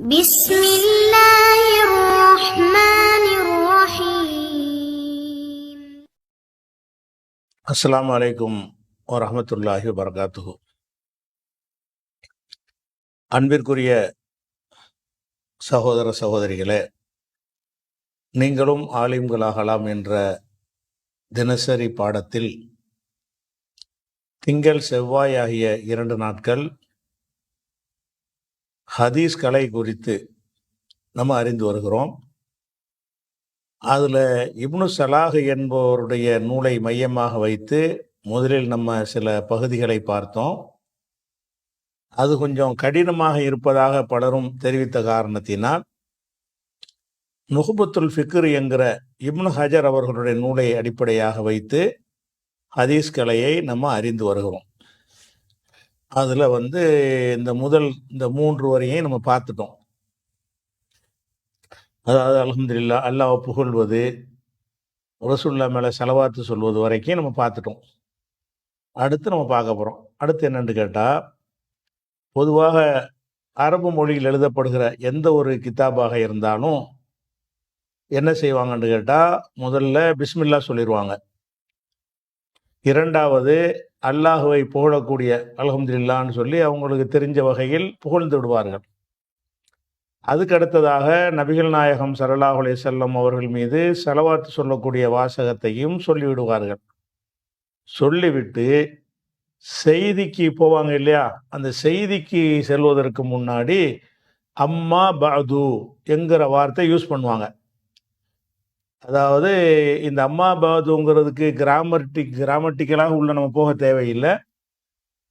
بسم الله الرحمن الرحيم. அஸ்ஸலாமு அலைக்கும் வரஹ்மத்துல்லாஹி வபரகாத்துஹு. அன்பிற்குரிய சகோதர சகோதரிகளே, நீங்களும் ஆலிம்களாகலாம் என்ற தினசரி பாடத்தில் திங்கள் செவ்வாய் ஆகிய 2 நாட்கள் ஹதீஸ் கலை குறித்து நம்ம அறிந்து வருகிறோம். அதில் இப்னு சலாஹ் என்பவருடைய நூலை மையமாக வைத்து முதலில் நம்ம சில பகுதிகளை பார்த்தோம். அது கொஞ்சம் கடினமாக இருப்பதாக பலரும் தெரிவித்த காரணத்தினால் நுஹ்பத்துல் ஃபிக்ர் என்கிற இப்னு ஹஜர் அவர்களுடைய நூலை அடிப்படையாக வைத்து ஹதீஸ் கலையை நம்ம அறிந்து வருகிறோம். அதில் இந்த 3 வரையும் நம்ம பார்த்துட்டோம். அதாவது அல்ஹம்துலில்லாஹ், அல்லாஹ்வை புகழ்வது, ரசூலுல்லாஹ் மேலே ஸலவாத்து சொல்வது வரைக்கும் நம்ம பார்த்துட்டோம். அடுத்து நம்ம பார்க்க போகிறோம். அடுத்து என்னன்னு கேட்டால், பொதுவாக அரபு மொழியில் எழுதப்படுகிற எந்த ஒரு கிதாபாக இருந்தாலும் என்ன செய்வாங்கன்னு கேட்டால், முதல்ல பிஸ்மில்லா சொல்லிடுவாங்க. இரண்டாவது அல்லாஹுவை புகழக்கூடிய அல்ஹம்துலில்லாஹ்னு சொல்லி அவங்களுக்கு தெரிஞ்ச வகையில் புகழ்ந்து விடுவார்கள். அதுக்கு அடுத்ததாக நபிகள் நாயகம் ஸல்லல்லாஹு அலைஹி வஸல்லம் அவர்கள் மீது ஸலவாத்து சொல்லக்கூடிய வாசகத்தையும் சொல்லிவிடுவார்கள். சொல்லிவிட்டு செய்திக்கு போவாங்க இல்லையா, அந்த செய்திக்கு செல்வதற்கு முன்னாடி அம்மா பஅது என்கிற வார்த்தை யூஸ் பண்ணுவாங்க. அதாவது இந்த அம்மா பஅதுங்கிறதுக்கு கிராமட்டிக்கலாக உள்ள நம்ம போக தேவையில்லை.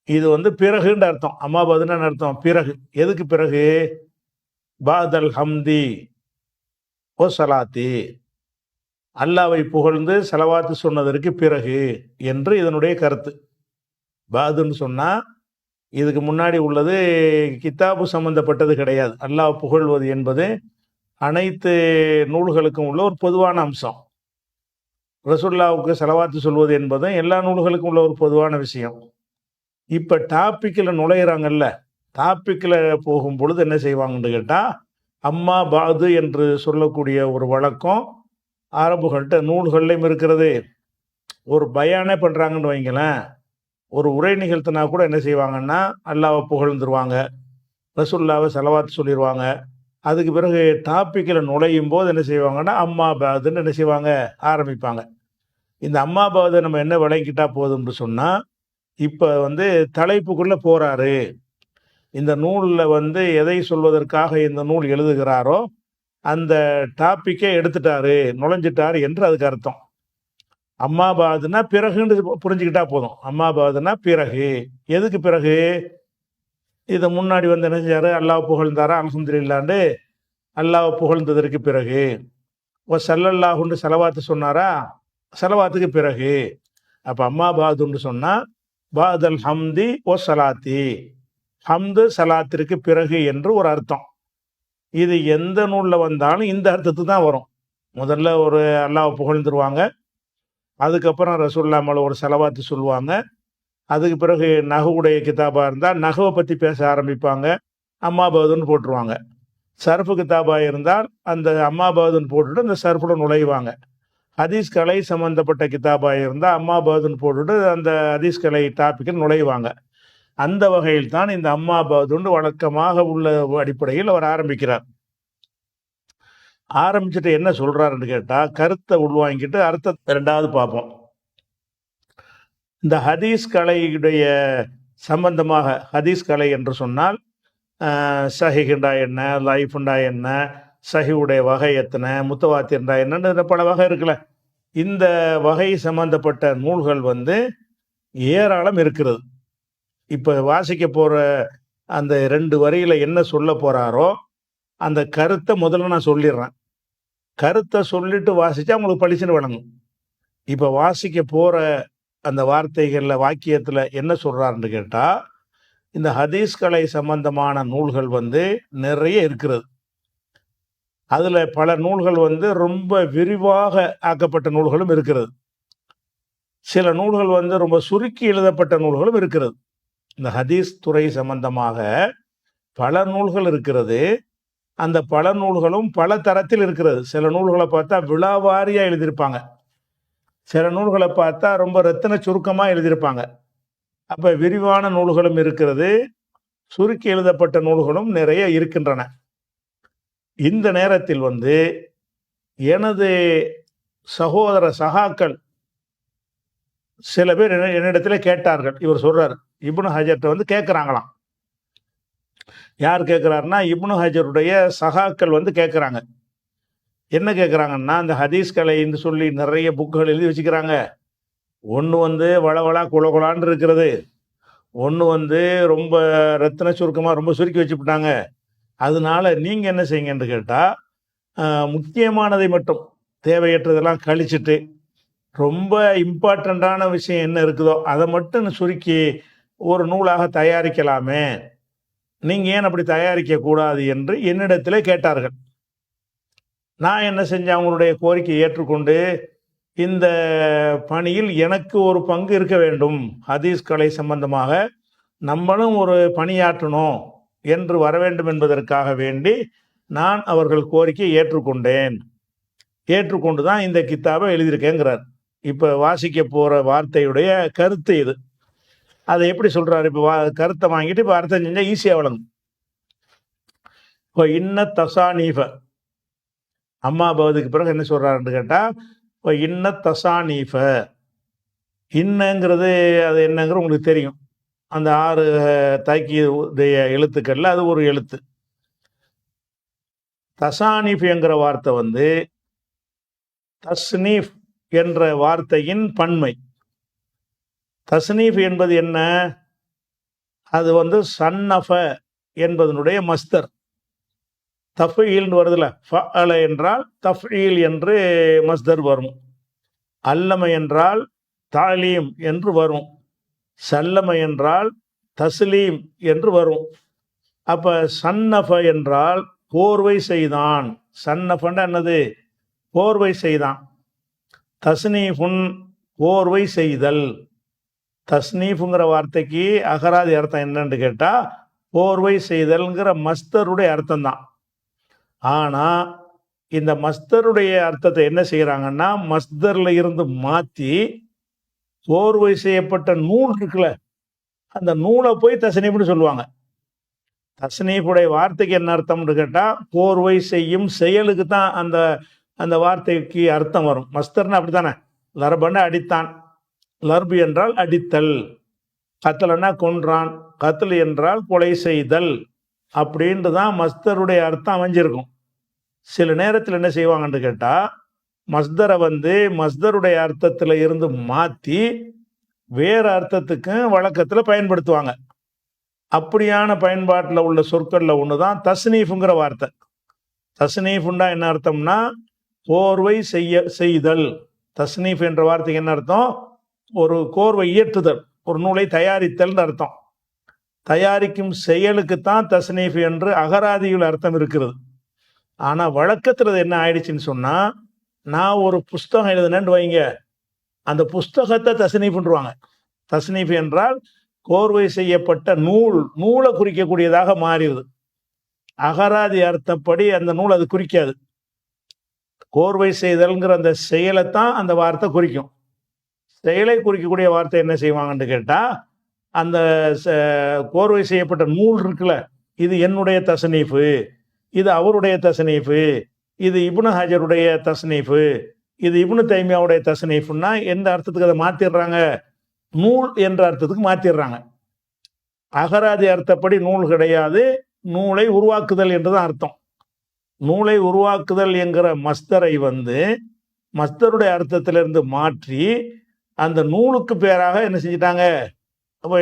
இது பிறகுன்ற அர்த்தம். அம்மா பஅதுன்னு அர்த்தம் பிறகு. எதுக்கு பிறகு? பாதல் ஹம்தி ஓ சலாத்தி, அல்லாவை புகழ்ந்து ஸலவாத்து சொன்னதற்கு பிறகு என்று இதனுடைய கருத்து. பாதுன்னு சொன்னால் இதுக்கு முன்னாடி உள்ளது கிதாபு சம்பந்தப்பட்டது கிடையாது. அல்லாஹ் புகழ்வது என்பது அனைத்து நூல்களுக்கும் உள்ள ஒரு பொதுவான அம்சம். ரசூலுல்லாஹ்வுக்கு ஸலவாத்து சொல்வது என்பதும் எல்லா நூல்களுக்கும் உள்ள ஒரு பொதுவான விஷயம். இப்போ டாப்பிக்கில் நுழையிறாங்கல்ல, டாப்பிக்கில் போகும் பொழுது என்ன செய்வாங்கன்னு கேட்டால், அம்மா பாது என்று சொல்லக்கூடிய ஒரு வழக்கம் அரபுகள்கிட்ட நூல்கள்லையும் இருக்கிறது. ஒரு பயானே பண்ணுறாங்கன்னு வைங்களேன், ஒரு உரை நிகழ்த்தினா கூட என்ன செய்வாங்கன்னா அல்லாஹ்வை புகழ்ந்துருவாங்க, ரசூலுல்லாஹ்வை ஸலவாத்து சொல்லிடுவாங்க. அதுக்கு பிறகு டாப்பிக்கில் நுழையும் போது என்ன செய்வாங்கன்னா அம்மா பாதுன்னு என்ன செய்வாங்க, ஆரம்பிப்பாங்க. இந்த அம்மா பாதை நம்ம என்ன விளங்கிட்டா போதும்னு சொன்னால், இப்போ தலைப்புக்குள்ளே போகிறாரு, இந்த நூலில் எதை சொல்வதற்காக இந்த நூல் எழுதுகிறாரோ அந்த டாப்பிக்கே எடுத்துட்டாரு, நுழைஞ்சிட்டாரு என்று அதுக்கு அர்த்தம். அம்மா பாதுன்னா பிறகுன்னு புரிஞ்சுக்கிட்டா போதும். அம்மா பாதுன்னா பிறகு. எதுக்கு பிறகு? இதை முன்னாடி என்ன செஞ்சாரு, அல்லாஹ் புகழ்ந்தாரா அல்ஹம்துலில்லாஹ்னு, அல்லாஹ் புகழ்ந்ததற்கு பிறகு. ஓ ஸல்லல்லாஹுன்னு ஸலவாத்து சொன்னாரா, ஸலவாத்துக்கு பிறகு. அப்போ அம்மா பாதுன்னு சொன்னால் பாதல் ஹம்தி ஓ சலாத்தி, ஹம்து சலாத்திற்கு பிறகு என்று ஒரு அர்த்தம். இது எந்த நூலில் வந்தாலும் இந்த அர்த்தத்துக்கு தான் வரும். முதல்ல ஒரு அல்லாஹ் புகழ்ந்துருவாங்க, அதுக்கப்புறம் ரசூலுல்லாஹ் மேலே ஒரு ஸலவாத்து சொல்லுவாங்க. அதுக்கு பிறகு நஹ்வுடைய கிதாபாக இருந்தால் நஹ்வை பற்றி பேச ஆரம்பிப்பாங்க, அம்மா பாதுன்னு போட்டுருவாங்க. சர்ஃபு கிதாபாக இருந்தால் அந்த அம்மா பாதுன்னு போட்டுட்டு அந்த சர்ஃபில் நுழைவாங்க. ஹதீஸ் கலை சம்மந்தப்பட்ட கிதாபாக இருந்தால் அம்மா பாதுன்னு போட்டுட்டு அந்த ஹதீஸ் கலை டாப்பிக்கில் நுழைவாங்க. அந்த வகையில் தான் இந்த அம்மா பாதுன்னு வழக்கமாக உள்ள அடிப்படையில் அவர் ஆரம்பிக்கிறார். ஆரம்பிச்சுட்டு என்ன சொல்கிறாருன்னு கேட்டால், கருத்தை உள்வாங்கிட்டு அர்த்தத்தை ரெண்டாவது பார்ப்போம். இந்த ஹதீஸ் கலையுடைய சம்பந்தமாக, ஹதீஸ் கலை என்று சொன்னால் சஹிஹுண்டா என்ன, லைஃபுண்டா என்ன, சஹிவுடைய வகை எத்தனை, முத்தவாத்திர்ண்டா என்னன்னு பல வகை இருக்குல்ல. இந்த வகை சம்பந்தப்பட்ட நூல்கள் ஏராளம் இருக்கிறது. இப்போ வாசிக்க போகிற அந்த 2 வரியில் என்ன சொல்ல போகிறாரோ அந்த கருத்தை முதல்ல நான் சொல்லிடுறேன். கருத்தை சொல்லிட்டு வாசித்தா உங்களுக்கு பளிச்சுன்னு வழங்கும். இப்போ வாசிக்க போகிற அந்த வார்த்தைகளில் வாக்கியத்தில் என்ன சொல்கிறாருன்னு கேட்டால், இந்த ஹதீஸ் கலை சம்பந்தமான நூல்கள் நிறைய இருக்கிறது. அதில் பல நூல்கள் ரொம்ப விரிவாக ஆக்கப்பட்ட நூல்களும் இருக்கிறது. சில நூல்கள் ரொம்ப சுருக்கி எழுதப்பட்ட நூல்களும் இருக்கிறது. இந்த ஹதீஸ் துறை சம்பந்தமாக பல நூல்கள் இருக்கிறது. அந்த பல நூல்களும் பல தரத்தில் இருக்கிறது. சில நூல்களை பார்த்தா விழாவாரியாக எழுதியிருப்பாங்க, சில நூல்களை பார்த்தா ரொம்ப ரத்தின சுருக்கமாக எழுதியிருப்பாங்க. அப்போ விரிவான நூல்களும் இருக்கிறது, சுருக்கி எழுதப்பட்ட நூல்களும் நிறைய இருக்கின்றன. இந்த நேரத்தில் எனது சகோதர சகாக்கள் சில பேர் என்னிடத்தில் கேட்டார்கள். இவர் சொல்றாரு, இப்னு ஹஜர்கிட்ட கேட்குறாங்களாம். யார் கேட்குறாருன்னா, இப்னு ஹஜருடைய சகாக்கள் கேட்குறாங்க. என்ன கேட்குறாங்கன்னா, இந்த ஹதீஸ் கலைன்னு சொல்லி நிறைய புக்குகள் எழுதி வச்சுக்கிறாங்க. ஒன்று வளவளா குலகுலான்னு இருக்கிறது, ஒன்று ரொம்ப ரத்தின சுருக்கமாக ரொம்ப சுருக்கி வச்சுவிட்டாங்க. அதனால நீங்கள் என்ன செய்யுங்கன்னு கேட்டால், முக்கியமானதை மட்டும், தேவையற்றதெல்லாம் கழிச்சிட்டு ரொம்ப இம்பார்ட்டண்ட்டான விஷயம் என்ன இருக்குதோ அதை மட்டும் சுருக்கி ஒரு நூலாக தயாரிக்கலாமே, நீங்கள் ஏன் அப்படி தயாரிக்கக்கூடாது என்று என்னிடத்திலே கேட்டார்கள். நான் என்ன செஞ்சேன், அவங்களுடைய கோரிக்கையை ஏற்றுக்கொண்டு இந்த பணியில் எனக்கு ஒரு பங்கு இருக்க வேண்டும், ஹதீஸ் கலை சம்பந்தமாக நம்மளும் ஒரு பணியாற்றணும் என்று வர வேண்டும் என்பதற்காக வேண்டி நான் அவர்கள் கோரிக்கையை ஏற்றுக்கொண்டேன். ஏற்றுக்கொண்டு தான் இந்த கித்தாபை எழுதியிருக்கேங்கிறார். இப்போ வாசிக்க போகிற வார்த்தையுடைய கருத்து இது. அதை எப்படி சொல்கிறார்? இப்போ கருத்தை வாங்கிட்டு இப்போ அர்த்தம் செஞ்சால் ஈஸியாக வழங்கும். இப்போ இன்ன தசானீஃப, அம்மா பவதுக்கு பிறகு என்ன சொல்கிறாருன்னு கேட்டால், இப்போ இன்ன தசானீஃப, இன்னங்கிறது அது என்னங்கிறது உங்களுக்கு தெரியும். அந்த 6 தாக்கிய எழுத்துக்களில் அது ஒரு எழுத்து. தசானீஃப் என்கிற வார்த்தை தஸ்னீஃப் என்ற வார்த்தையின் பன்மை. தஸ்னீஃப் என்பது என்ன? அது சன்னஃப என்பதனுடைய மஸ்தர். தஃபீல்னு வருதுல, ஃபஅல என்றால் தஃபீல் என்று மஸ்தர் வரும். அல்லம என்றால் தாலீம் என்று வரும். சல்லம என்றால் தஸ்லீம் என்று வரும். அப்போ சன்னஃப என்றால் போர்வை செய்தான். சன்னஃபன்னா என்னது? போர்வை செய்தான். தஸ்னீஃபுன் போர்வை செய்தல். தஸ்னீஃபுங்கிற வார்த்தைக்கு அகராதி அர்த்தம் என்னன்னு கேட்டால் போர்வை செய்தல்ங்கிற மஸ்தருடைய அர்த்தம் தான். ஆனால் இந்த மஸ்தருடைய அர்த்தத்தை என்ன செய்கிறாங்கன்னா, மஸ்தரில் இருந்து மாற்றி போர்வை செய்யப்பட்ட நூல் இருக்குல்ல, அந்த நூலை போய் தஸ்னீஃப்னு சொல்லுவாங்க. தஸ்னீஃபுடைய வார்த்தைக்கு என்ன அர்த்தம்னு கேட்டால், போர்வை செய்யும் செயலுக்கு தான் அந்த அந்த வார்த்தைக்கு அர்த்தம் வரும். மஸ்தர்னா அப்படி தானே. லர்பன்னா அடித்தான், லர்பு என்றால் அடித்தல். கத்தலன்னா கொன்றான், கத்தல் என்றால் கொலை செய்தல். அப்படின்ட்டு தான் மஸ்தருடைய அர்த்தம் அமைஞ்சிருக்கும். சில நேரத்தில் என்ன செய்வாங்கன்னு கேட்டால், மஸ்தரை மஸ்தருடைய அர்த்தத்தில் இருந்து மாற்றி வேறு அர்த்தத்துக்கு வழக்கத்தில் பயன்படுத்துவாங்க. அப்படியான பயன்பாட்டில் உள்ள சொற்களில் ஒன்று தான் தஸ்னீஃபுங்கிற வார்த்தை. தஸ்னீஃபுண்டா என்ன அர்த்தம்னா, போர்வை செய்தல். தஸ்னீஃப் என்ற வார்த்தைக்கு என்ன அர்த்தம்? ஒரு கோர்வை இயற்றுதல், ஒரு நூலை தயாரித்தல் அர்த்தம். தயாரிக்கும் செயலுக்குத்தான் தஸ்னீஃப் என்று அகராதியில் அர்த்தம் இருக்கிறது. ஆனால் வழக்கத்தில் என்ன ஆயிடுச்சுன்னு சொன்னால், நான் ஒரு புஸ்தகம் எழுதுனேன்னு வைங்க, அந்த புஸ்தகத்தை தஸ்னீஃப்ன்றுவாங்க. தஸ்னீஃப் என்றால் கோர்வை செய்யப்பட்ட நூலை குறிக்கக்கூடியதாக மாறிடுது. அகராதி அர்த்தப்படி அந்த நூல் அது குறிக்காது. கோர்வை செய்தல்ங்கிற அந்த செயலைத்தான் அந்த வார்த்தை குறிக்கும். செயலை குறிக்கக்கூடிய வார்த்தை என்ன செய்வாங்கன்னு கேட்டால், அந்த கோர்வை செய்யப்பட்ட நூல் இருக்குல்ல, இது என்னுடைய தஸ்னீஃபு, இது அவருடைய தஸ்னீஃபு, இது இப்னு ஹஜருடைய தஸ்னீஃபு, இது இப்னு தைமியாவுடைய தஸ்னீஃபுன்னா எந்த அர்த்தத்துக்கு அதை மாற்றிடுறாங்க? நூல் என்ற அர்த்தத்துக்கு மாற்றிடுறாங்க. அகராதி அர்த்தப்படி நூல் கிடையாது, நூலை உருவாக்குதல் என்றுதான் அர்த்தம். நூலை உருவாக்குதல் என்கிற மஸ்தரை மஸ்தருடைய அர்த்தத்திலிருந்து மாற்றி அந்த நூலுக்கு பேராக என்ன செஞ்சிட்டாங்க,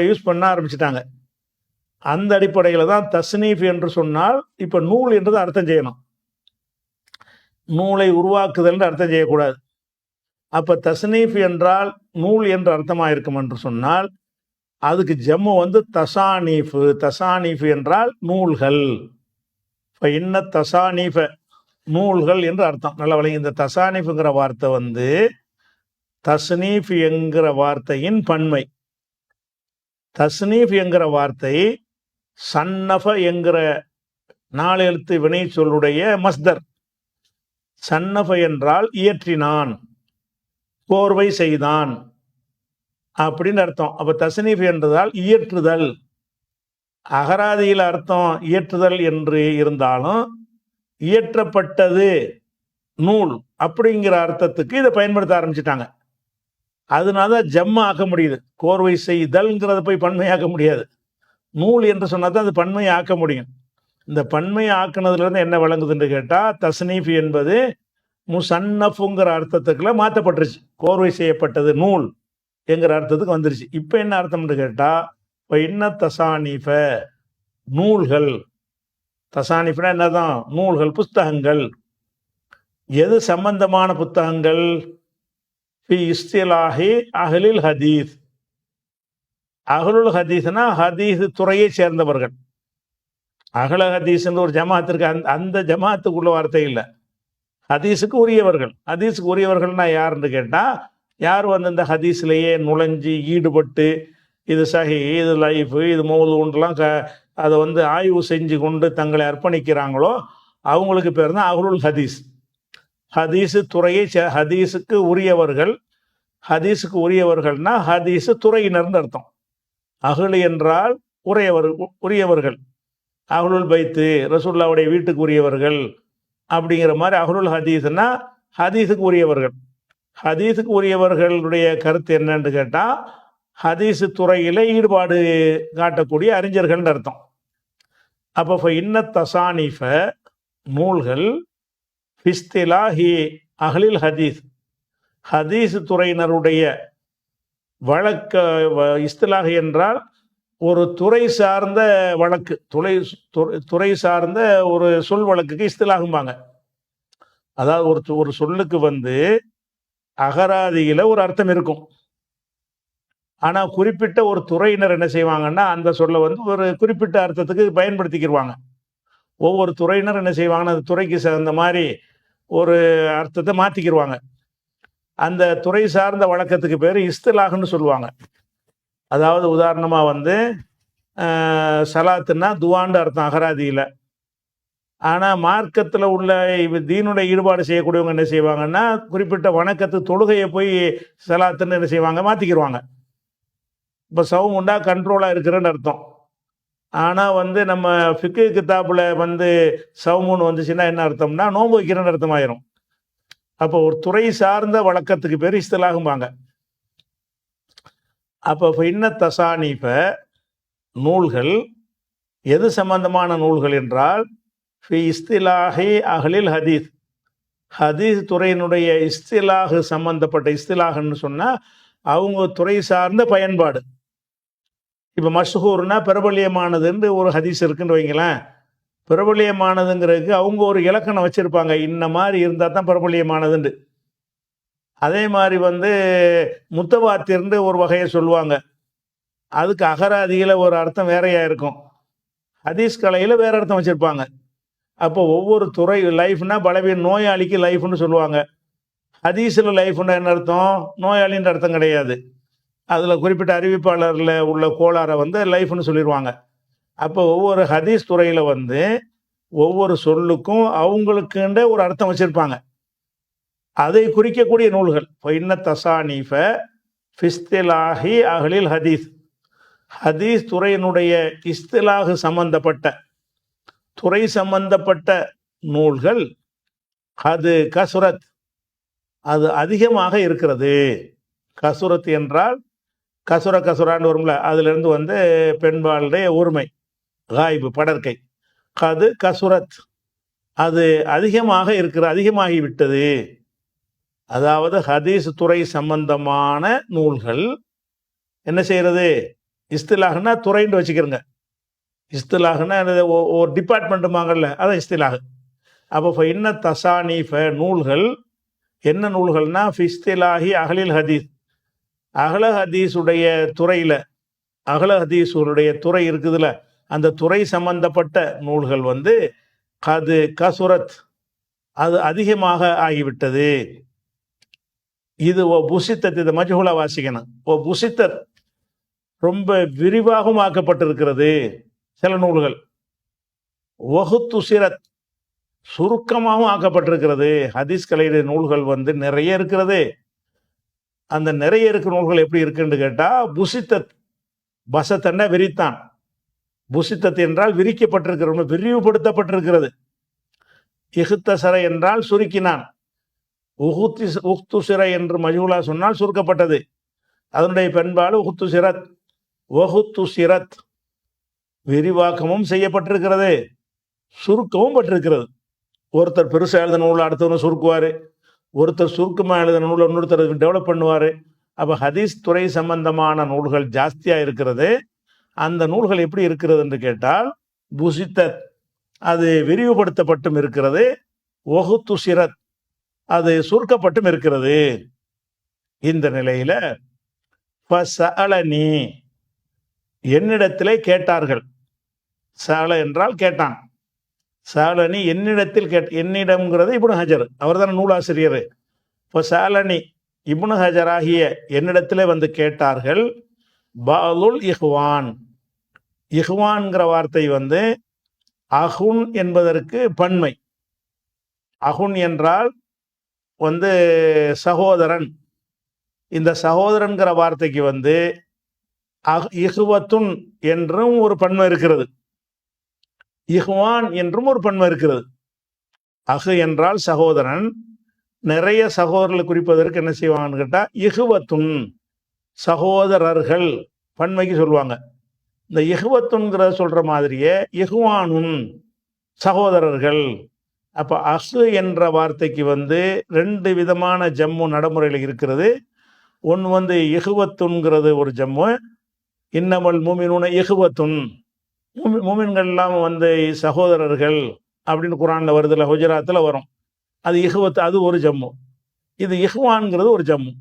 யூஸ் பண்ண ஆரம்பிச்சிட்டாங்க. அந்த அடிப்படையில் தான் தஸ்னீஃப் என்று சொன்னால் இப்போ நூல் என்றது அர்த்தம் செய்யணும், நூலை உருவாக்குதல் அர்த்தம் செய்யக்கூடாது. அப்போ தஸ்னீஃப் என்றால் நூல் என்று அர்த்தமாக இருக்கும் என்று சொன்னால் அதுக்கு ஜம்மு தசானீஃபு. தசானீஃபு என்றால் நூல்கள். இப்போ இன்ன தசானீஃப, நூல்கள் என்று அர்த்தம். நல்ல வழி. இந்த தசானீஃபுங்கிற வார்த்தை தஸ்னீஃப் என்கிற வார்த்தையின் பன்மை. தஸ்னீஃப் என்கிற வார்த்தை சன்னஃப என்கிற 4 எழுத்து வினை சொல்லுடைய மஸ்தர். சன்னஃப என்றால் இயற்றினான், கோர்வை செய்தான் அப்படின்னு அர்த்தம். அப்ப தஸ்னீஃப் என்றதால் இயற்றுதல். அகராதியில் அர்த்தம் இயற்றுதல் என்று இருந்தாலும் இயற்றப்பட்டது நூல் அப்படிங்கிற அர்த்தத்துக்கு இதை பயன்படுத்த ஆரம்பிச்சிட்டாங்க. அதனால ஜம்ம ஆக்க முடியுது. கோர்வை செய்தல்ங்கிறத போய் பன்மையாக்க முடியாது. நூல் என்று சொன்னால் தான் அது பன்மையை ஆக்க முடியும். இந்த பன்மையை ஆக்குனதுலேருந்து என்ன விளங்குதுன்னு கேட்டால், தஸ்னீஃப் என்பது முசன்னஃபுங்கிற அர்த்தத்துக்குள்ள மாற்றப்பட்டுருச்சு. கோர்வை செய்யப்பட்டது நூல் என்கிற அர்த்தத்துக்கு வந்துருச்சு. இப்போ என்ன அர்த்தம்னு கேட்டால், இப்போ இன்ன தசானீஃப நூல்கள். தசானிஃப்னா என்னதான்? நூல்கள், புஸ்தகங்கள். எது சம்பந்தமான புத்தகங்கள்? ஃபி இஸ்திலாஹி அஹ்லில் ஹதீஸ். அஹ்லுல் ஹதீஸ்னா ஹதீஸ் துறையை சேர்ந்தவர்கள். அகல ஹதீஸ்ன்னு ஒரு ஜமாத் இருக்கு. அந்த ஜமாத்துக்குள்ள வார்த்தை இல்லை, ஹதீஸுக்கு உரியவர்கள். ஹதீஸுக்கு உரியவர்கள்னா யாருன்னு கேட்டால், யார் வந்து இந்த ஹதீஸ்லேயே நுழைஞ்சி ஈடுபட்டு இது சஹி, இது லைஃபு, இது மௌதுன்னுலாம் அதை வந்து ஆய்வு செஞ்சு கொண்டு தங்களை அர்ப்பணிக்கிறாங்களோ அவங்களுக்கு பேர் தான் அஹ்லுல் ஹதீஸ். ஹதீஸு துறையை ஹதீஸுக்கு உரியவர்கள். ஹதீஸுக்கு உரியவர்கள்னா ஹதீஸு துறையினர்னு அர்த்தம். அஹ்லு என்றால் உரியவர்கள். அஹ்லுல் பைத்து, ரசூலுல்லாஹ்வுடைய வீட்டுக்கு உரியவர்கள் அப்படிங்கிற மாதிரி அஹ்லுல் ஹதீஸ்னா ஹதீஸுக்கு உரியவர்கள். ஹதீஸுக்கு உரியவர்களுடைய கருத்து என்னன்னு கேட்டால், ஹதீஸு துறையில் ஈடுபாடு காட்டக்கூடிய அறிஞர்கள்னு அர்த்தம். அப்போ இன்ன தசானிஃப நூல்கள் ஃபிஸ்திலாஹி அஹ்லில் ஹதீஸ், ஹதீஸ் துறையினருடைய வழக்க. இஸ்திலாஹ் என்றால் ஒரு துறை சார்ந்த வழக்கு, துறை சார்ந்த ஒரு சொல் வழக்குக்கு இஸ்திலாகும்பாங்க. அதாவது ஒரு சொல்லுக்கு வந்து அகராதியில் ஒரு அர்த்தம் இருக்கும். ஆனால் குறிப்பிட்ட ஒரு துறையினர் என்ன செய்வாங்கன்னா, அந்த சொல்லை வந்து ஒரு குறிப்பிட்ட அர்த்தத்துக்கு பயன்படுத்திக்கிடுவாங்க. ஒவ்வொரு துறையினர் என்ன செய்வாங்கன்னா, அந்த துறைக்கு அந்த மாதிரி ஒரு அர்த்தத்தை மாற்றிக்கிடுவாங்க. அந்த துறை சார்ந்த வழக்கத்துக்கு பேர் இஸ்திலாகுன்னு சொல்லுவாங்க. அதாவது உதாரணமாக வந்து சலாத்துன்னா துவான்னு அர்த்தம் அகராதியில். ஆனால் மார்க்கத்தில் உள்ள தீனுடைய ஈடுபாடு செய்யக்கூடியவங்க என்ன செய்வாங்கன்னா, குறிப்பிட்ட வணக்கத்து தொழுகையை போய் சலாத்துன்னு என்ன செய்வாங்க, மாற்றிக்கிடுவாங்க. இப்போ சவுமுண்டா கண்ட்ரோலாக இருக்கிறன்னு அர்த்தம். ஆனால் வந்து நம்ம ஃபிக்கு கிதாபில் வந்து சவுமுன்னு வந்துச்சுன்னா என்ன அர்த்தம்னா, நோன்பு வைக்கிறன்னு அர்த்தமாயிரும். அப்போ ஒரு துறை சார்ந்த வழக்கத்துக்கு பேர் இஸ்திலாகும்பாங்க. அப்போ இன்ன தசானீஃப நூல்கள் எது சம்பந்தமான நூல்கள் என்றால், ஃபி இஸ்திலாஹி அஹ்லில் ஹதீஸ், ஹதீஸ் துறையினுடைய இஸ்திலாஹு சம்பந்தப்பட்ட. இஸ்திலாகுன்னு சொன்னால் அவங்க துறை சார்ந்த பயன்பாடு. இப்போ மஷ்ஹூர்னா பிரபல்யமானதுன்னு ஒரு ஹதீஸ் இருக்குன்னு வைங்களேன். பிரபல்யமானதுங்கிறதுக்கு அவங்க ஒரு இலக்கணம் வச்சுருப்பாங்க, இந்த மாதிரி இருந்தால் தான் பிரபல்யமானதுண்டு. அதே மாதிரி வந்து முத்தவாத்திர்னு ஒரு வகையை சொல்லுவாங்க. அதுக்கு அகராதியில் ஒரு அர்த்தம் வேறையாக இருக்கும், ஹதீஸ் கலையில் வேறு அர்த்தம் வச்சுருப்பாங்க. அப்போ ஒவ்வொரு துறை, லைஃப்னா பலவீன நோயாளிக்கு லைஃப்னு சொல்லுவாங்க. ஹதீஸில் லைஃப்னா என்ன அர்த்தம்? நோயாளின்ற அர்த்தம் கிடையாது. அதில் குறிப்பிட்ட அறிவிப்பாளரில் உள்ள கோளாறை வந்து லைஃப்னு சொல்லிடுவாங்க. அப்போ ஒவ்வொரு ஹதீஸ் துறையில் வந்து ஒவ்வொரு சொல்லுக்கும் அவங்களுக்குன்ற ஒரு அர்த்தம் வச்சுருப்பாங்க. அதை குறிக்கக்கூடிய நூல்கள் இன்ன தசானீஃப ஃபிஸ்திலாஹி அஹ்லில் ஹதீஸ், ஹதீஸ் துறையினுடைய இஸ்திலாஹு சம்பந்தப்பட்ட, துறை சம்பந்தப்பட்ட நூல்கள். அது கசுரத், அது அதிகமாக இருக்கிறது. கசுரத் என்றால் கசுரான்னு வரும்ல, அதிலிருந்து வந்து பெண்பாளுடைய ஒருமை, காய்பு படற்கை. அது கசுரத், அது அதிகமாக இருக்கிற, அதிகமாகிவிட்டது. அதாவது ஹதீஸ் துறை சம்பந்தமான நூல்கள் என்ன செய்கிறது? இஸ்திலாகுன்னா துறைன்னு வச்சுக்கிறோங்க. இஸ்திலாகுன்னா ஒரு டிபார்ட்மெண்ட்டுமாங்கல்ல, அதான் இஸ்திலாகு. அப்போ இன்ன தசானீஃப நூல்கள், என்ன நூல்கள்னா ஃபிஸ்திலாஹி அஹ்லில் ஹதீஸ், அகல ஹதீஸுடைய துறையில், அகல ஹதீஸுடைய துறை இருக்குதுல்ல, அந்த துறை சம்பந்தப்பட்ட நூல்கள் வந்து அது கசுரத், அது அதிகமாக ஆகிவிட்டது. இது புசித்தத், இதை மஜ்ஹூலா வாசிக்கணும். புசித்தத் ரொம்ப விரிவாகவும் ஆக்கப்பட்டிருக்கிறது. சில நூல்கள் வஹுத்துசிரத் சுருக்கமாகவும் ஆக்கப்பட்டிருக்கிறது. ஹதீஸ் கலையுடைய நூல்கள் வந்து நிறைய இருக்கிறது. அந்த நிறைய இருக்கிற நூல்கள் எப்படி இருக்குன்னு கேட்டா, புசித்தத், பசத்தன்னா விரித்தான், புசித்தத் என்றால் விரிக்கப்பட்டிருக்கிறது, விரிவுபடுத்தப்பட்டிருக்கிறது. இஹ்தசர என்றால் சுருக்கினான், உஹ்துசிர என்று மஜ்ஹூலா சொன்னால் சுருக்கப்பட்டது. அதனுடைய பெண்பாடு உஹ்துசிரத். வஹுத்துசிரத் விரிவாக்கமும் செய்யப்பட்டிருக்கிறது, சுருக்கவும் பட்டிருக்கிறது. ஒருத்தர் பெருசாக எழுத நூல் அடுத்தவங்க சுருக்குவார், ஒருத்தர் சுருக்கமாக எழுத நூலை இன்னொருத்தர் டெவலப் பண்ணுவார். அப்போ ஹதீஸ் துறை சம்பந்தமான நூல்கள் ஜாஸ்தியாக இருக்கிறது. அந்த நூல்கள் எப்படி இருக்கிறது என்று கேட்டால், புசித்தத் அது விரிவுபடுத்தப்பட்டும் இருக்கிறது, வஹுத்துசிரத் அது சுருக்கப்பட்டும் இருக்கிறது. இந்த நிலையில ஃபஸஅலனி என்னிடத்திலே கேட்டார்கள். சஅல என்றால் கேட்டான், சஅலனி என்னிடத்தில் என்னிடம்ங்கிறது இப்னு ஹஜர், அவர் தானே நூலாசிரியர். ஃபஸஅலனி இப்னு ஹஜர் ஆகிய என்னிடத்திலே வந்து கேட்டார்கள். பாலுல் இஹ்வான், இஹ்வான்கிற வார்த்தை வந்து அஹுன் என்பதற்கு பன்மை. அஹுன் என்றால் வந்து சகோதரன். இந்த சகோதரன்கிற வார்த்தைக்கு வந்து இஹ்வத்துன் என்றும் ஒரு பன்மை இருக்கிறது, இஹ்வான் என்றும் ஒரு பன்மை இருக்கிறது. அஹு என்றால் சகோதரன், நிறைய சகோதரர்களை குறிப்பதற்கு என்ன செய்வாங்கன்னு கேட்டால் இஹ்வத்துன் சகோதரர்கள் பன்மைக்கு சொல்லுவாங்க. இந்த இஹ்வத்துன்கிற சொல்ற மாதிரியே இஹ்வானுன் சகோதரர்கள். அப்போ அஹு என்ற வார்த்தைக்கு வந்து ரெண்டு விதமான ஜம்மு நடைமுறையில் இருக்கிறது. ஒன்று வந்து இஹ்வத்துன்கிறது ஒரு ஜம்மு, இன்னமல் மூமினூன இஹ்வத்துன், மூமின்கள் எல்லாம் வந்து சகோதரர்கள் அப்படின்னு குரானில் வருதுல, ஹுஜராத்தில் வரும். அது இஹ்வத், அது ஒரு ஜம்மு. இது இஹ்வான்கிறது ஒரு ஜம்மு.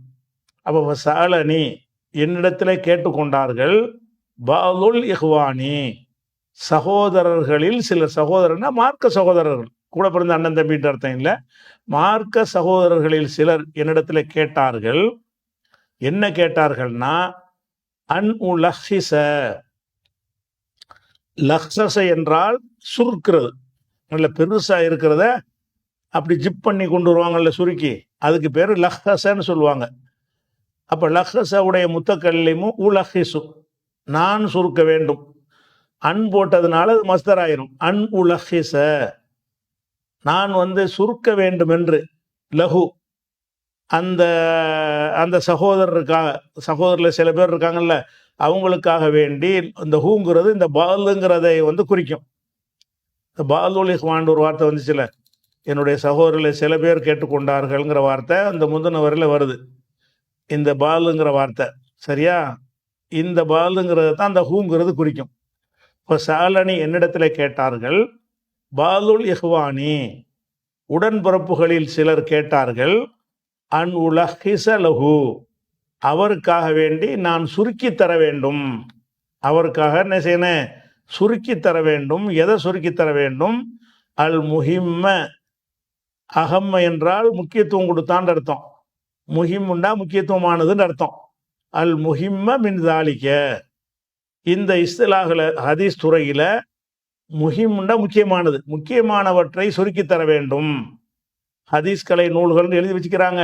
அப்போ சஅலனி என்னிடத்தில் கேட்டுக்கொண்டார்கள். பாலுல் இஹ்வானி சகோதரர்களில் சிலர், சகோதரர்னா மார்க்க சகோதரர்கள், கூட பிறந்த அண்ணன் தம்பின்ற அர்த்தம் இல்லை, மார்க்க சகோதரர்களில் சிலர் என்னிடத்தில் கேட்டார்கள். என்ன கேட்டார்கள்னா, அன் உலஹிச, லஹ்சஸ என்றால் சுருக்கிறது, நல்ல பெருசா இருக்கிறத அப்படி ஜிப் பண்ணி கொண்டு வருவாங்கல்ல சுருக்கி, அதுக்கு பேர் லஹ்சன்னு சொல்லுவாங்க. அப்போ லஹ்சவுடைய முத்தக்கல்லிமும் உலஹிசு நான் சுருக்க வேண்டும், அன் போட்டதுனால அது மஸ்தர் ஆயிரும். அன் உலஹிச நான் வந்து சுருக்க வேண்டும் என்று, லஹு அந்த அந்த சகோதரருக்காக, சகோதரில் சில பேர் இருக்காங்கல்ல அவங்களுக்காக வேண்டி இந்த ஹூங்கிறது இந்த பாலுங்கிறதை வந்து குறிக்கும். இந்த பாலுல் இஹ்வான் ஒரு வார்த்தை வந்துச்சுல, என்னுடைய சகோதரில் சில பேர் கேட்டுக்கொண்டார்கள்ங்கிற வார்த்தை அந்த முந்தின வரையில் வருது. இந்த பாலுங்கிற வார்த்தை சரியா, இந்த பாலுங்கிறது தான் அந்த ஹூங்கிறது குறிக்கும். இப்போ சாலனி என்னிடத்தில் கேட்டார்கள். பாலுல் இஹ்வானி உடன்பிறப்புகளில் சிலர் கேட்டார்கள். அன் உலஹிச லஹு அவருக்காக வேண்டி நான் சுருக்கி தர வேண்டும், அவருக்காக என்ன செய்யணும், சுருக்கி தர வேண்டும். எதை சுருக்கி தர வேண்டும்? அல் முஹிம்ம, அகம்ம என்றால் முக்கியத்துவம் கொடுத்தான்னு அர்த்தம், முஹிம்முண்டா முக்கியத்துவமானதுன்னு அர்த்தம். அல் முஹிம்ம மின் தாலிக்க, இந்த இஸ்திலாஹில் ஹதீஸ் துறையில் முஹிம்முண்டா முக்கியமானது, முக்கியமானவற்றை சுருக்கி தர வேண்டும். ஹதீஸ் கலை நூல்கள்னு எழுதி வச்சுக்கிறாங்க,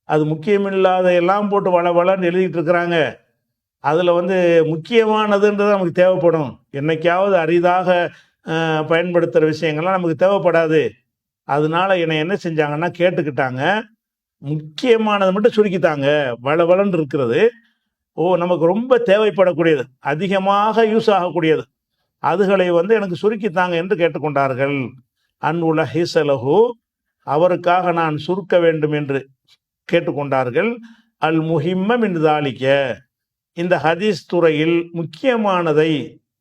அது முக்கியமில்லாத எல்லாம் போட்டு வளன்னு எழுதிட்டு இருக்கிறாங்க. அதில் வந்து முக்கியமானதுன்றது நமக்கு தேவைப்படும், என்னைக்காவது அரிதாக பயன்படுத்துகிற விஷயங்கள்லாம் நமக்கு தேவைப்படாது. அதனால என்னை என்ன செஞ்சாங்கன்னா கேட்டுக்கிட்டாங்க, முக்கியமானதை மட்டும் சுருக்கித்தாங்க, வளன்னு இருக்கிறது, நமக்கு ரொம்ப தேவைப்படக்கூடியது, அதிகமாக யூஸ் ஆகக்கூடியது, அதுகளை வந்து எனக்கு சுருக்கித்தாங்க என்று கேட்டுக்கொண்டார்கள். அன் உலஹிசலஹு அவருக்காக நான் சுருக்க வேண்டும் என்று கேட்டுக்கொண்டார்கள். அல் முஹிம்ம மின் தாலிக்க இந்த ஹதீஸ் துறையில் முக்கியமானதை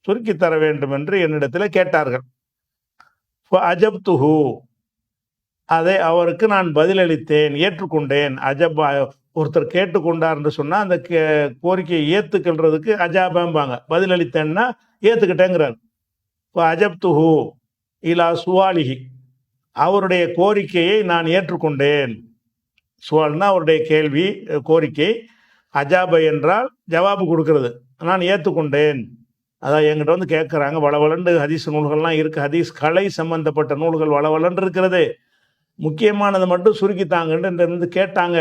சுருக்கி தர வேண்டும் என்று என்னிடத்தில் கேட்டார்கள். அஜப்துஹு அதை அவருக்கு நான் பதிலளித்தேன், ஏற்றுக்கொண்டேன். அஜபா ஒருத்தர் கேட்டுக்கொண்டார் என்று சொன்னால் அந்த கோரிக்கையை ஏற்றுக்கொள்றதுக்கு அஜாபாம்பாங்க, பதிலளித்தேன்னா ஏற்றுக்கிட்டேங்கிறார். அஜப்துஹு இலா சுவாலிஹி அவருடைய கோரிக்கையை நான் ஏற்றுக்கொண்டேன். சுவால்னா அவருடைய கேள்வி, கோரிக்கை. அஜாபை என்றால் ஜவாபு கொடுக்கிறது, நான் ஏற்றுக்கொண்டேன். அதான் என்கிட்ட வந்து கேட்குறாங்க, வளவலண்டு ஹதீஸ் நூல்கள்லாம் இருக்குது, ஹதீஸ் கலை சம்பந்தப்பட்ட நூல்கள் வளவலன்று இருக்கிறது, முக்கியமானதை மட்டும் சுருக்கித்தாங்கன்னு இருந்து கேட்டாங்க.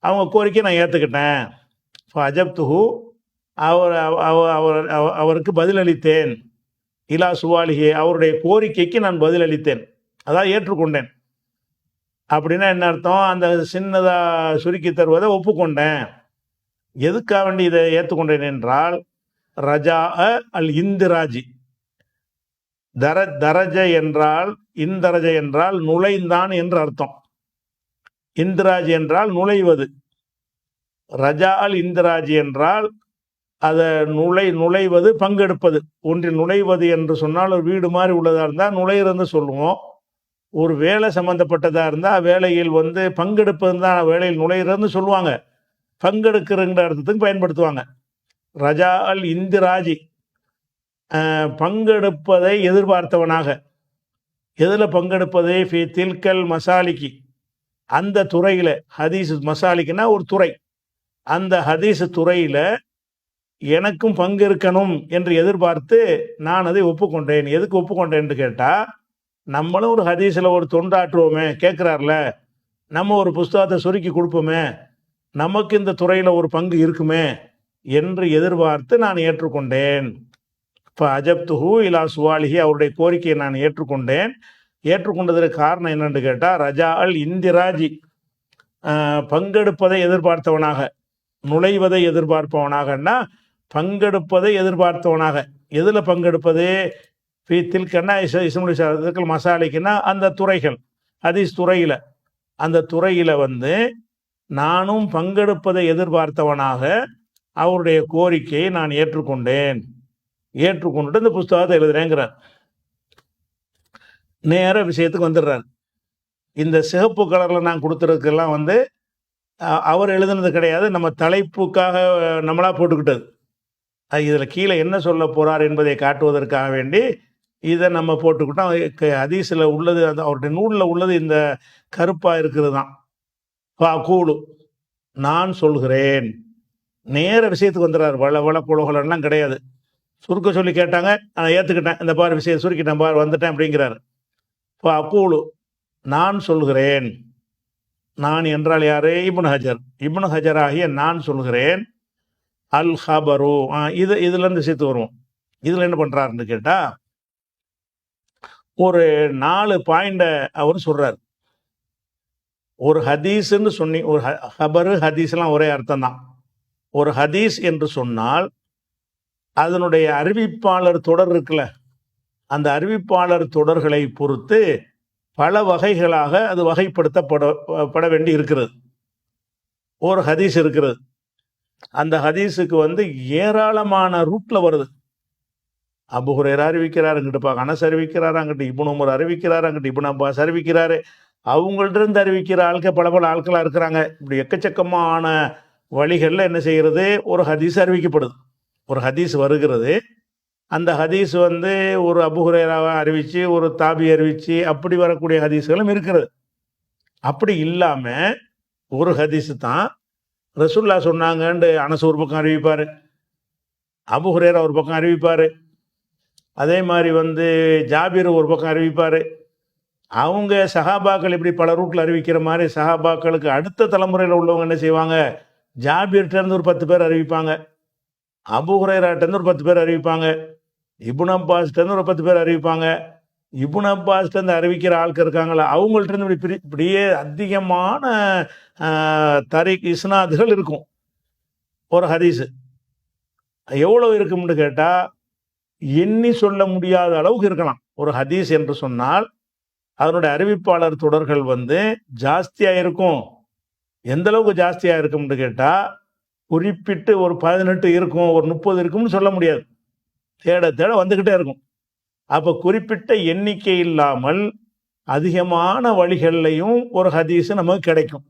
அவங்க கோரிக்கை நான் ஏற்றுக்கிட்டேன். அஜப்துஹு, அவர் அவருக்கு பதிலளித்தேன். இலா சுவாலிஹி, அவருடைய கோரிக்கைக்கு நான் பதிலளித்தேன், அதான் ஏற்றுக்கொண்டேன். அப்படின்னா என்ன அர்த்தம்? அந்த சின்னதாக சுருக்கி தருவதை ஒப்புக்கொண்டேன். எதுக்காக வேண்டி இதை ஏற்றுக்கொண்டேன் என்றால், ரஜா அல் இந்திராஜி, தரஜ என்றால், இந்தரஜ என்றால் நுழைந்தான் என்று அர்த்தம். இந்திராஜ் என்றால் நுழைவது. ரஜா அல் இந்திராஜி என்றால் அதை நுழைவது, பங்கெடுப்பது. ஒன்றில் நுழைவது என்று சொன்னால் ஒரு வீடு மாதிரி உள்ளதாக இருந்தால் நுழையிறன்னு சொல்லுவோம். ஒரு வேலை சம்மந்தப்பட்டதாக இருந்தால் வேலையில் வந்து பங்கெடுப்பது தான் வேலையில் நுழையிறன்னு சொல்லுவாங்க. பங்கெடுக்கிறங்கிற அர்த்தத்துக்கு பயன்படுத்துவாங்க. ரஜா அல் இந்திராஜி, பங்கெடுப்பதை எதிர்பார்த்தவனாக. எதில் பங்கெடுப்பதை? ஃபி தில்கல் மசாலிக்கு, அந்த துறையில். ஹதீஸ் மசாலிக்குன்னா ஒரு துறை. அந்த ஹதீஸ் துறையில் எனக்கும் பங்கு இருக்கணும் என்று எதிர்பார்த்து நான் அதை ஒப்புக்கொண்டேன். எதுக்கு ஒப்புக்கொண்டேன்னு கேட்டால், நம்மளும் ஒரு ஹதீஸில் ஒரு தொண்டாற்றுவோமே, கேட்குறாருல, நம்ம ஒரு புஸ்தகத்தை சுருக்கி கொடுப்போமே, நமக்கு இந்த துறையில் ஒரு பங்கு இருக்குமே என்று எதிர்பார்த்து நான் ஏற்றுக்கொண்டேன். இப்போ அஜப்துஹு இலா சுவாலிஹி, அவருடைய கோரிக்கையை நான் ஏற்றுக்கொண்டேன். ஏற்றுக்கொண்டதற்கு காரணம் என்னென்னு கேட்டால், ரஜா அல் இந்திராஜி, பங்கெடுப்பதை எதிர்பார்த்தவனாக, நுழைவதை எதிர்பார்ப்பவனாகன்னா பங்கெடுப்பதை எதிர்பார்த்தவனாக. எதில் பங்கெடுப்பது? ஃபி தில்கன்னா இஸ்முல் மசாலிக்குன்னா அந்த துறைகள், ஹதீஸ் துறையில். அந்த துறையில் வந்து நானும் பங்கெடுப்பதை எதிர்பார்த்தவனாக அவருடைய கோரிக்கையை நான் ஏற்றுக்கொண்டேன். ஏற்றுக்கொண்டுட்டு இந்த புஸ்தகத்தை எழுதுறேங்கிறார். நேர விஷயத்துக்கு வந்துடுறார். இந்த சிகப்பு கலரில் நான் கொடுத்துருக்கெல்லாம் வந்து அவர் எழுதுனது கிடையாது, நம்ம தலைப்புக்காக நம்மளாக போட்டுக்கிட்டது. இதில் கீழே என்ன சொல்ல போகிறார் என்பதை காட்டுவதற்காக வேண்டி இதை நம்ம போட்டுக்கிட்டோம். ஹதீஸில் உள்ளது, அந்த அவருடைய நூலில் உள்ளது இந்த கருப்பாக இருக்கிறது தான். கூடு, நான் சொல்கிறேன். நேர விஷயத்துக்கு வந்துடுறார். வள புலகலாம் கிடையாது. சுருக்க சொல்லி கேட்டாங்க, நான் ஏற்றுக்கிட்டேன், இந்த பார் விஷயம் சுருக்கிட்டேன், பார் வந்துட்டேன் அப்படிங்கிறார். கூடு, நான் சொல்கிறேன். நான் என்றால் யாரு? இப்னு ஹஜர். இப்னு ஹஜர் ஆகிய நான் சொல்கிறேன். அல் ஹபரு, இதுலேருந்து சேர்த்து வருவோம். இதில் என்ன பண்ணுறாருன்னு கேட்டால், ஒரு 4 பாயிண்ட அவர் சொல்கிறார். ஒரு ஹதீஸ்ன்னு சொன்னி, ஒரு ஹபரு ஹதீஸ்லாம் ஒரே அர்த்தம் தான். ஒரு ஹதீஸ் என்று சொன்னால் அதனுடைய அறிவிப்பாளர் தொடர் இருக்குல்ல, அந்த அறிவிப்பாளர் தொடர்களை பொறுத்து பல வகைகளாக அது வகைப்படுத்தப்பட வேண்டி இருக்கிறது. ஒரு ஹதீஸ் இருக்கிறது, அந்த ஹதீஸுக்கு வந்து ஏராளமான ரூட்டில் வருது. அபூ ஹுரைரா அறிவிக்கிறார், அங்கிட்டு அனஸ் அறிவிக்கிறார், அங்கிட்டு இப்னு உமர் அறிவிக்கிறார், அங்கிட்டு இப்னு அப்பாஸ் அறிவிக்கிறாரு, அவங்கள்ட்ட இருந்து அறிவிக்கிற ஆட்கள் பல ஆட்களாக இருக்கிறாங்க. இப்படி எக்கச்சக்கமான வழிகளில் என்ன செய்கிறது? ஒரு ஹதீஸ் அறிவிக்கப்படுது. ஒரு ஹதீஸ் வருகிறது. அந்த ஹதீஸ் வந்து ஒரு அபூ ஹுரைராவை அறிவித்து, ஒரு தாபி அறிவித்து, அப்படி வரக்கூடிய ஹதீஸ்களும் இருக்கிறது. அப்படி இல்லாமல் ஒரு ஹதீஸு தான் ரசூல்லா சொன்னாங்கன்னு அனஸ் ஒரு பக்கம் அறிவிப்பார், அபூ ஹுரைரா ஒரு பக்கம் அறிவிப்பார், அதே மாதிரி வந்து ஜாபீர் ஒரு பக்கம் அறிவிப்பார். அவங்க சஹாபாக்கள் இப்படி பல ரூட்டில் அறிவிக்கிற மாதிரி சஹாபாக்களுக்கு அடுத்த தலைமுறையில் உள்ளவங்க என்ன செய்வாங்க? ஜாபீர்கிட்டேருந்து ஒரு 10 பேர் அறிவிப்பாங்க, அபூ ஹுரைராட்டேருந்து ஒரு 10 பேர் அறிவிப்பாங்க, இப்னு அப்பாஸ்கிட்டேருந்து ஒரு 10 பேர் அறிவிப்பாங்க. இப்னு அப்பாஸ்கிட்டேருந்து அறிவிக்கிற ஆட்கள் இருக்காங்களா, அவங்கள்ட்டேருந்து இப்படியே அதிகமான தரீக் இஸ்னாதுகள் இருக்கும். ஒரு ஹதீஸு எவ்வளோ இருக்கும்னு கேட்டால் எண்ணி சொல்ல முடியாத அளவுக்கு இருக்கலாம். ஒரு ஹதீஸ் என்று சொன்னால் அதனுடைய அறிவிப்பாளர் தொடர்கள் வந்து ஜாஸ்தியாக இருக்கும். எந்த அளவுக்கு ஜாஸ்தியாக இருக்கும்னு கேட்டால் குறிப்பிட்டு ஒரு 18 இருக்கும், ஒரு 30 இருக்கும்னு சொல்ல முடியாது. தேட தேட வந்துக்கிட்டே இருக்கும். அப்போ குறிப்பிட்ட எண்ணிக்கை இல்லாமல் அதிகமான வழிகள்லையும் ஒரு ஹதீஸு நமக்கு கிடைக்கும்.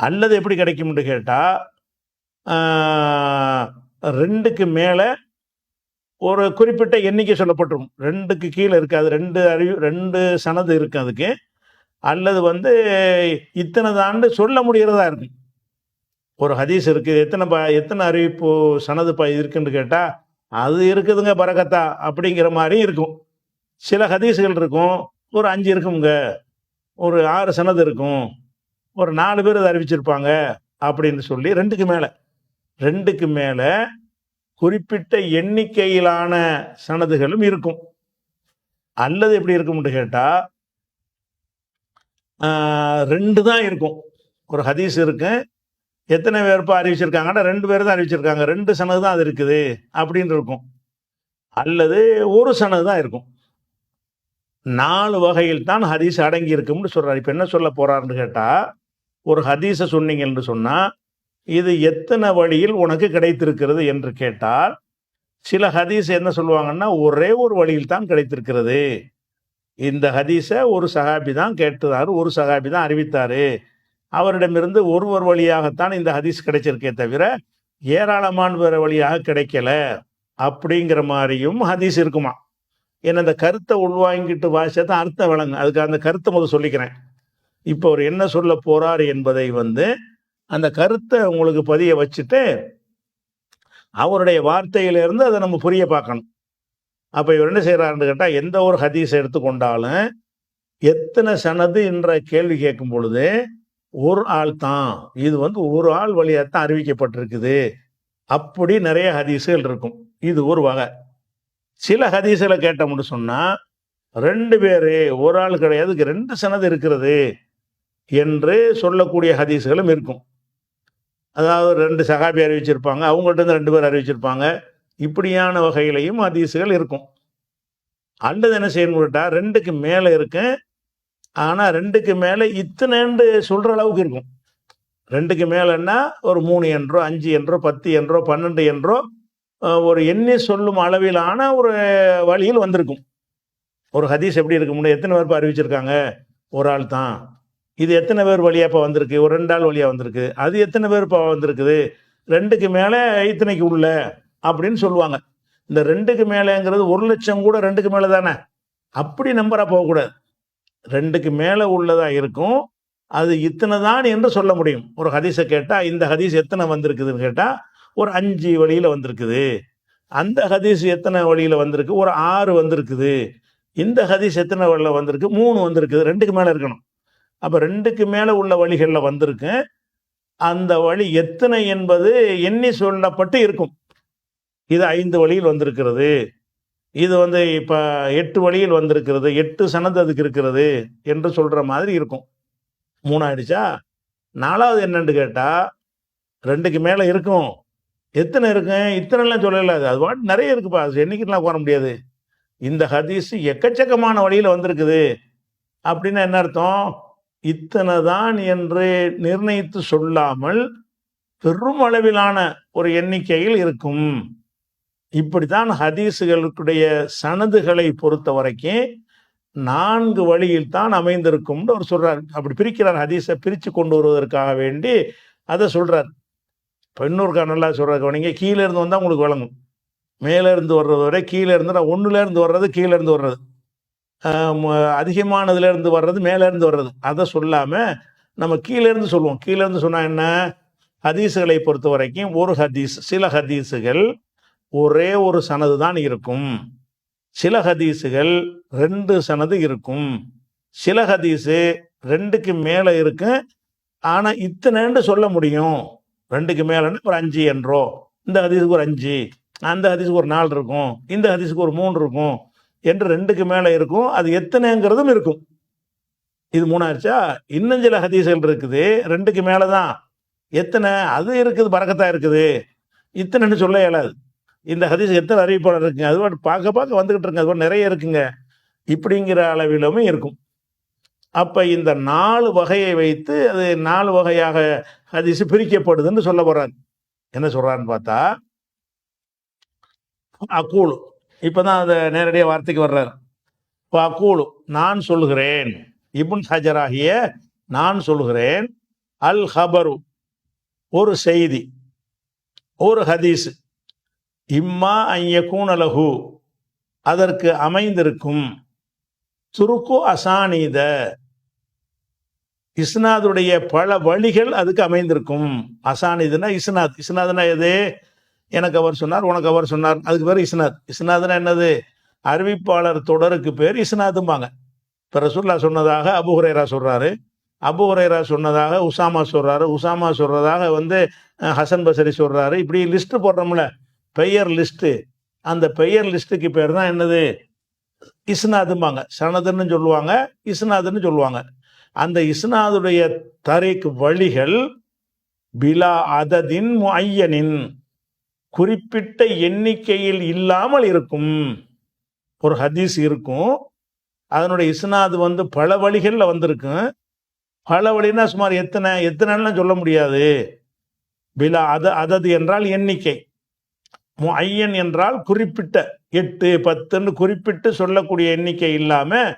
அல்லது எப்படி கிடைக்கும்னு கேட்டால் 2க்கு மேலே ஒரு குறிப்பிட்ட எண்ணிக்கை சொல்லப்பட்டிருக்கும். 2க்கு கீழே இருக்காது, 2 சனது இருக்குது அதுக்கு. அல்லது வந்து இத்தனை தாண்டு சொல்ல முடிகிறதா இருக்கும். ஒரு ஹதீஸ் இருக்குது, எத்தனை அறிவிப்பு சனது இருக்குன்னு கேட்டால் அது இருக்குதுங்க பரக்கத்தா அப்படிங்கிற மாதிரி இருக்கும். சில ஹதீஸுகள் இருக்கும், ஒரு 5 இருக்குங்க, ஒரு 6 சனது இருக்கும், ஒரு 4 பேர் அதை அறிவிச்சிருப்பாங்க அப்படின்னு சொல்லி 2க்கு மேல குறிப்பிட்ட எண்ணிக்கையிலான சனதுகளும் இருக்கும். அல்லது எப்படி இருக்கும்னு கேட்டா 2 தான் இருக்கும். ஒரு ஹதீஸ் இருக்கு, எத்தனை பேர்ப்பா அறிவிச்சிருக்காங்கன்னா 2 பேர் தான் அறிவிச்சிருக்காங்க, 2 சனது தான் அது இருக்குது அப்படின்னு இருக்கும். அல்லது ஒரு சனது தான் இருக்கும். 4 வகையில் தான் ஹதீஸ் அடங்கி இருக்கும்னு சொல்றாரு. இப்ப என்ன சொல்ல போறாருன்னு கேட்டா, ஒரு ஹதீஸை சொன்னீங்கன்னு சொன்னா, இது எத்தனை வழியில் உனக்கு கிடைத்திருக்கிறது என்று கேட்டால், சில ஹதீஸ் என்ன சொல்லுவாங்கன்னா, ஒரே ஒரு வழியில் தான் கிடைத்திருக்கிறது. இந்த ஹதீஸை ஒரு சஹாபி தான் கேட்டுறாரு, ஒரு சஹாபி தான் அறிவித்தாரு, அவரிடமிருந்து ஒரு வழியாகத்தான் இந்த ஹதீஸ் கிடைச்சிருக்கே தவிர ஏராளமான வேற வழியாக கிடைக்கல அப்படிங்கிற மாதிரியும் ஹதீஸ் இருக்குமா. ஏன்னா அந்த கருத்தை உள்வாங்கிட்டு வாசிச்சா தான் அர்த்தம் விளங்கும். அதுக்கு அந்த கருத்தை முதல் சொல்லிக்கிறேன். இப்போ அவர் என்ன சொல்ல போறார் என்பதை அந்த கருத்தை உங்களுக்கு பதிய வச்சுட்டு அவருடைய வார்த்தையிலிருந்து அதை நம்ம புரிய பார்க்கணும். அப்ப இவர் என்ன செய்யறாருன்னு கேட்டா, எந்த ஒரு ஹதீஸ் எடுத்துக்கொண்டாலும் எத்தனை சனது என்ற கேள்வி கேட்கும் பொழுது ஒரு ஆள் தான், இது ஒரு ஆள் வழியாத்தான் அறிவிக்கப்பட்டிருக்குது, அப்படி நிறைய ஹதீஸுகள் இருக்கும். இது ஒரு வகை. சில ஹதீஸுகளை கேட்டோம்னு சொன்னா 2 பேரு, ஒரு ஆள் கிடையாது, 2 சனது இருக்கிறது என்று சொல்லக்கூடிய ஹதீஸுகளும் இருக்கும். அதாவது 2 சஹாபி அறிவிச்சிருப்பாங்க, அவங்கள்ட்ட இருந்து 2 பேர் அறிவிச்சிருப்பாங்க, இப்படியான வகையிலையும் ஹதீஸுகள் இருக்கும். அல்லது என்ன செய்யணும் கேட்டா, 2க்கு மேல இருக்கு, ஆனா 2க்கு மேல இத்தனைன்னு சொல்ற அளவுக்கு இருக்கும். 2க்கு மேலன்னா ஒரு 3 என்றோ 5 என்றோ 10 என்றோ 12 என்றோ ஒரு எண்ணி சொல்லும் அளவிலான ஒரு வழியில் வந்திருக்கும். ஒரு ஹதீஸ் எப்படி இருக்க முடியும், எத்தனை பேர் அறிவிச்சிருக்காங்க, ஒரு ஆள் தான், இது எத்தனை பேர் வழியா இப்போ வந்திருக்கு, ஒரு 2 ஆள் வழியா வந்திருக்கு, அது எத்தனை பேர் இப்போ வந்திருக்குது, 2க்கு மேல இத்தனைக்கு உள்ள அப்படின்னு சொல்லுவாங்க. இந்த 2க்கு மேலேங்கிறது 1,00,000 கூட 2க்கு மேல தானே, அப்படி நம்பரா போகக்கூடாது. 2க்கு மேல உள்ளதா இருக்கும், அது இத்தனை தான் என்று சொல்ல முடியும். ஒரு ஹதீஸை கேட்டா இந்த ஹதீஸ் எத்தனை வந்திருக்குதுன்னு கேட்டா ஒரு 5 வழியில வந்திருக்குது, அந்த ஹதீஸ் எத்தனை வழியில வந்திருக்கு, ஒரு 6 வந்திருக்குது, இந்த ஹதீஸ் எத்தனை வழியில வந்திருக்கு, 3 வந்திருக்குது, 2க்கு மேல இருக்கணும். அப்ப 2க்கு மேல உள்ள வழிகள்ல வந்திருக்கு, அந்த வழி எத்தனை என்பது எண்ணி சொல்லப்பட்டு இருக்கும். இது 5 வழியில் வந்திருக்கிறது, இது இப்ப 8 வழியில் வந்திருக்கிறது, 8 சனது அதுக்கு இருக்கிறது என்று சொல்ற மாதிரி இருக்கும். 3 ஆயிடுச்சா. 4வது என்னன்னு கேட்டா, 2க்கு மேல இருக்கும், எத்தனை இருக்கு, இத்தனைலாம் சொல்லல, அது பாட்டு நிறைய இருக்குப்பா, அது எண்ணிக்கலாம் கோர முடியாது, இந்த ஹதீஸ் எக்கச்சக்கமான வழியில வந்திருக்குது அப்படின்னா என்ன அர்த்தம், இத்தனை தான் என்று நிர்ணயித்து சொல்லாமல் பெரும் அளவிலான ஒரு எண்ணிக்கையில் இருக்கும். இப்படித்தான் ஹதீஸுகளுடைய சனதுகளை பொறுத்த வரைக்கும் 4 வழியில் தான் அமைந்திருக்கும்னு அவர் சொல்றார். அப்படி பிரிக்கிறார், ஹதீஸை பிரித்து கொண்டு வருவதற்காக வேண்டி அதை சொல்றார். இப்போ இன்னொருக்கா நல்லா சொல்றாரு, நீங்க கீழே இருந்து வந்தா உங்களுக்கு வழங்கும், மேலே இருந்து வர்றது வரை, கீழே இருந்து 1ல இருந்து வர்றது, கீழே இருந்து வர்றது, அதிகமானதுல இருந்து வர்றது, மேலே இருந்து வர்றது, அதை சொல்லாம நம்ம கீழே இருந்து சொல்லுவோம். கீழே இருந்து சொன்னா என்ன, ஹதீஸுகளை பொறுத்த வரைக்கும் ஒரு ஹதீஸ், சில ஹதீஸுகள் ஒரே ஒரு சனது தான் இருக்கும், சில ஹதீஸுகள் 2 சனது இருக்கும், சில ஹதீஸு 2க்கு மேல இருக்கு, ஆனா இத்தனைன்னு சொல்ல முடியும். 2க்கு மேலன்னு ஒரு 5 என்றோ, இந்த ஹதீஸுக்கு ஒரு 5, அந்த ஹதீஸுக்கு ஒரு 4 இருக்கும், இந்த ஹதீஸுக்கு ஒரு 3 இருக்கும் என்று 2க்கு மேல இருக்கும், அது எத்தனைங்கிறதும் இருக்கும். இது 3 ஆயிடுச்சா. இன்னும் சில ஹதீஸ்கள் இருக்குது 2க்கு மேலதான், எத்தனை அது இருக்குது, பரக்கத்தா இருக்குது, இத்தனைன்னு சொல்ல இயலாது. இந்த ஹதீஸ் எத்தனை அறிவிப்பாளர் இருக்குங்க, அது பார்க்க வந்துகிட்டு இருக்குங்க, அது நிறைய இருக்குங்க, இப்படிங்கிற அளவிலுமே இருக்கும். அப்ப இந்த 4 வகையை வைத்து அது 4 வகையாக ஹதீஸ் பிரிக்கப்படுதுன்னு சொல்ல போறாரு. என்ன சொல்றாருன்னு பார்த்தா, அக்கூலு, இப்பதான் அந்த நேரடிய வார்த்தைக்கு வர்றாரு. அக்கூலு, நான் சொல்கிறேன், இப்னு ஹஜர் ஆகிய நான் சொல்கிறேன், அல் ஹபரு ஒரு செய்தி, ஒரு ஹதீஸ், இம்மா ஐயக்கூன் அலஹு அதற்கு அமைந்திருக்கும், துருக்கு அசானீத இஸ்னாதுடைய பல வழிகள் அதுக்கு அமைந்திருக்கும். அசானிதுனா இஸ்னாத், இஸ்னாதுனா எது, எனக்கு அவர் சொன்னார், உனக்கு அவர் சொன்னார். அதுக்கு பேர் இஸ்னாத். இஸ்னாத்னா என்னது? அறிவிப்பாளர் தொடருக்கு பேர் இஸ்னாதும்பாங்க. இப்போ ரசூலுல்லாஹ் சொன்னதாக அபூ ஹுரைரா சொல்றாரு, அபூ ஹுரைரா சொன்னதாக உசாமா சொல்றாரு, உசாமா சொல்றதாக ஹசன் பஸ்ரி சொல்றாரு. இப்படி லிஸ்ட் போடுறோம்ல, பெயர் லிஸ்ட்டு. அந்த பெயர் லிஸ்ட்டுக்கு பேர் தான் என்னது? இஸ்னாதும்பாங்க. சனதுன்னு சொல்லுவாங்க, இஸ்னாதுன்னு சொல்லுவாங்க. அந்த இஸ்னாதுடைய தரீக் வழிகள் பிலா அததின் முஅய்யனின், குறிப்பிட்ட எண்ணிக்கையில் இல்லாமல் இருக்கும். ஒரு ஹதீஸ் இருக்கும், அதனுடைய இஸ்னாது பல வழிகளில் வந்திருக்கும். பல வழினா சுமார் எத்தனைன்னு சொல்ல முடியாது. பிலா அதது என்றால் எண்ணிக்கை, முஅய்யன் என்றால் குறிப்பிட்ட 8 10ன்னு குறிப்பிட்டு சொல்லக்கூடிய எண்ணிக்கை இல்லாமல்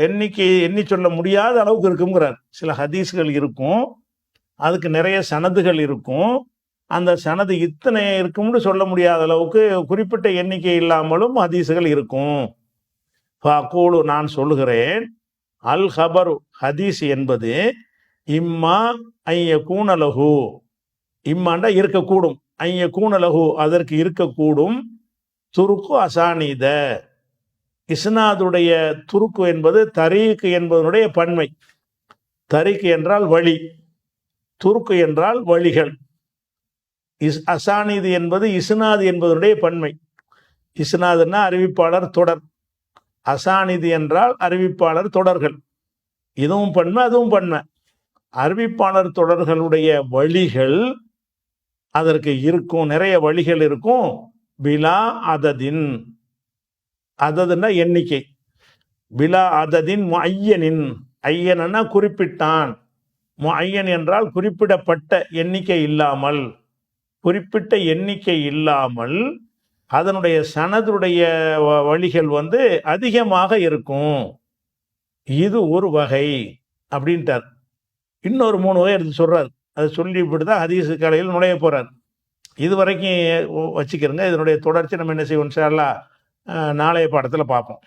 எண்ணிக்கை எண்ணி சொல்ல முடியாத அளவுக்கு இருக்குங்கிறார். சில ஹதீஸ்கள் இருக்கும், அதுக்கு நிறைய சனதுகள் இருக்கும். அந்த சனது இத்தனை இருக்கும்னு சொல்ல முடியாத அளவுக்கு குறிப்பிட்ட எண்ணிக்கை இல்லாமலும் ஹதீஸுகள் இருக்கும். ஃபஅகூலு, நான் சொல்லுகிறேன், அல் ஹபரு, ஹதீஸ் என்பது இம்மா ஐய கூனலகு, இம்மாண்டா இருக்கக்கூடும், ஐய கூனலகு அதற்கு இருக்கக்கூடும், துருக்கு அசானித, இஸ்னாதுடைய துருக்கு என்பது தரீக்கு என்பதனுடைய பன்மை. தரீக்கு என்றால் வழி, துருக்கு என்றால் வழிகள். அசானிது என்பது இஸ்னாது என்பதனுடைய பன்மை. இஸ்னாதுன்னா அறிவிப்பாளர் தொடர், அசானிது என்றால் அறிவிப்பாளர் தொடர்கள். இதுவும் பன்மை, அதுவும் பன்மை. அறிவிப்பாளர் தொடர்களுடைய வழிகள் அதற்கு இருக்கும், நிறைய வழிகள் இருக்கும். பிலா அததின், அததுன்னா எண்ணிக்கை, பிலா அததின் முஅய்யனின், ஐயனா குறிப்பிட்டான், முஅய்யன் என்றால் குறிப்பிடப்பட்ட எண்ணிக்கை இல்லாமல், குறிப்பிட்ட எண்ணிக்கை இல்லாமல் அதனுடைய சனதுடைய வழிகள் அதிகமாக இருக்கும். இது ஒரு வகை அப்படின்ட்டார். இன்னொரு 3 வகை எடுத்து சொல்றார். அதை சொல்லி இப்படிதான் ஹதீஸ் கலையில் நுழைய போறார். இது வரைக்கும் வச்சுக்கிறோங்க. இதனுடைய தொடர்ச்சி நம்ம என்ன செய்வோம் இன்ஷா அல்லாஹ் நாளைய பாடத்தில் பார்ப்போம்.